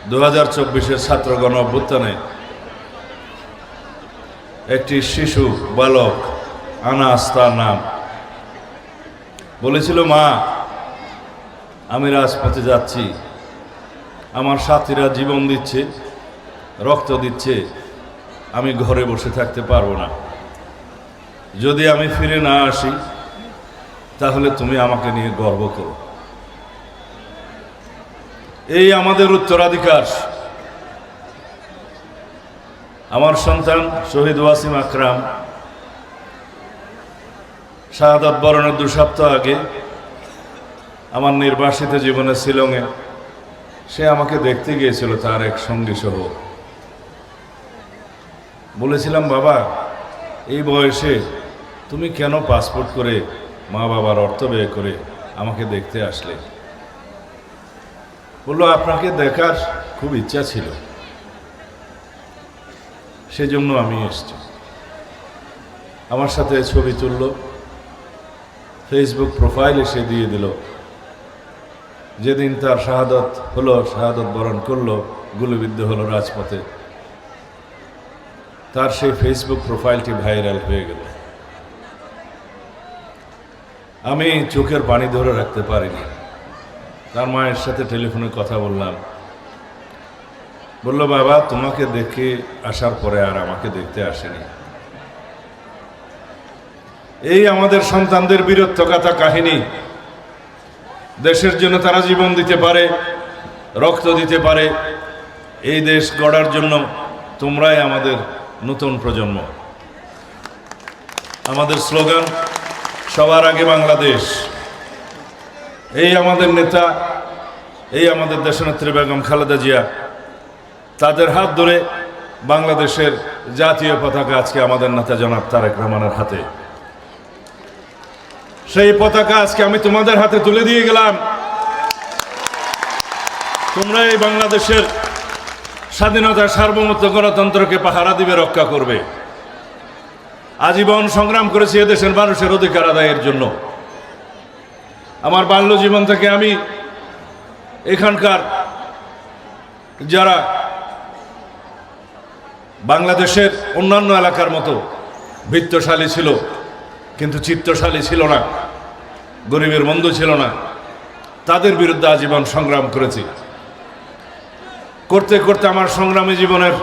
2024-এর ছাত্র গণ অভ্যুত্থানে একটি শিশু বালক আনাস তার নাম বলেছিল, মা আমি রাজপথে যাচ্ছি, আমার সাথীরা জীবন দিচ্ছে, রক্ত দিচ্ছে, আমি ঘরে বসে থাকতে পারবো না। যদি আমি ফিরে না আসি তাহলে তুমি আমাকে নিয়ে গর্ব করো। এই আমাদের উত্তরাধিকার। আমার সন্তান শহীদ ওয়াসিম আকরাম শাহাদাত বরণের 2 সপ্তাহ আগে আমার নির্বাসিত জীবনে শিলংয়ে সে আমাকে দেখতে গিয়েছিল তার এক সঙ্গী সহ। বলেছিলাম, বাবা এই বয়সে তুমি কেন পাসপোর্ট করে মা বাবার অর্থ ব্যয় করে আমাকে দেখতে আসলে? বললো, আপনাকে দেখার খুব ইচ্ছা ছিল, সেজন্য আমি এসেছি। আমার সাথে ছবি তুলল, ফেসবুক প্রোফাইলে সে দিয়ে দিল। যেদিন তার শাহাদত হলো, শাহাদত বরণ করলো, গুলিবিদ্ধ হলো রাজপথে, তার সেই ফেসবুক প্রোফাইলটি ভাইরাল হয়ে গেল। আমি চোখের পানি ধরে রাখতে পারিনি। তার মায়ের সাথে টেলিফোনে কথা বললাম। বলল, বাবা তোমাকে দেখে আসার পরে আর আমাকে দেখতে আসেনি। এই আমাদের সন্তানদের বীরত্বগাথা কাহিনী। দেশের জন্য তারা জীবন দিতে পারে, রক্ত দিতে পারে। এই দেশ গড়ার জন্য তোমরাই আমাদের নতুন প্রজন্ম। আমাদের স্লোগান সবার আগে বাংলাদেশ। এই আমাদের নেতা, এই আমাদের দেশনেত্রী বেগম খালেদা জিয়া, তাদের হাত ধরে বাংলাদেশের জাতীয় পতাকা আজকে আমাদের নেতা জনাব তারেক রহমানের হাতে। সেই পতাকা আজকে আমি তোমাদের হাতে তুলে দিয়ে গেলাম। তোমরা এই বাংলাদেশের স্বাধীনতা, সার্বভৌমত্ব, গণতন্ত্রকে পাহারা দিবে, রক্ষা করবে। আজীবন সংগ্রাম করেছি এদেশের মানুষের অধিকার আদায়ের জন্য। আমার বাল্য জীবন থেকে আমি এখানকার যারা বাংলাদেশের অন্যান্য এলাকার মতো বৃত্তশালী ছিল কিন্তু চিত্তশালী ছিল না, গরিবের বন্ধু ছিল না, তাদের বিরুদ্ধে আজীবন সংগ্রাম করেছি। করতে করতে আমার সংগ্রামী জীবনের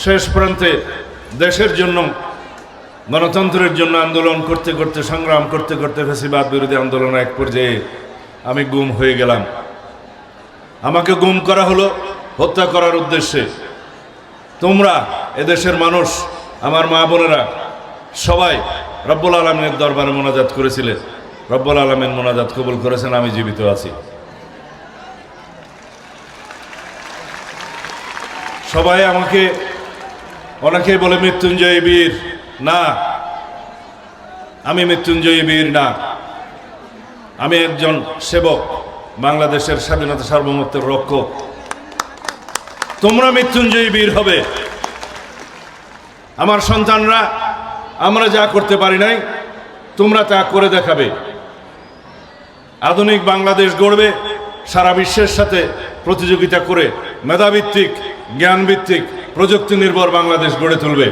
শেষ প্রান্তে দেশের জন্য, গণতন্ত্রের জন্য আন্দোলন করতে করতে, সংগ্রাম করতে করতে ফ্যাসিবাদ বিরোধী আন্দোলনের এক পর্যায়ে আমি গুম হয়ে গেলাম। আমাকে গুম করা হলো হত্যা করার উদ্দেশ্যে। তোমরা এদেশের মানুষ, আমার মা বোনেরা সবাই রব্বুল আলামিনের দরবারে মোনাজাত করেছিলেন। রব্বুল আলামিন মোনাজাত কবুল করেছেন, আমি জীবিত আছি। সবাই আমাকে অনেকেই বলে মৃত্যুঞ্জয়ী বীর। না, আমি মৃত্যুঞ্জয়ী বীর না, আমি একজন সেবক, বাংলাদেশের স্বাধীনতা, সার্বভৌমত্বের রক্ষক। তোমরা মৃত্যুঞ্জয়ী বীর হবে। আমার সন্তানরা আমরা যা করতে পারি নাই, তোমরা তা করে দেখাবে। আধুনিক বাংলাদেশ গড়বে, সারা বিশ্বের সাথে প্রতিযোগিতা করে মেধাভিত্তিক, জ্ঞানভিত্তিক, প্রযুক্তি নির্ভর বাংলাদেশ গড়ে তুলবে।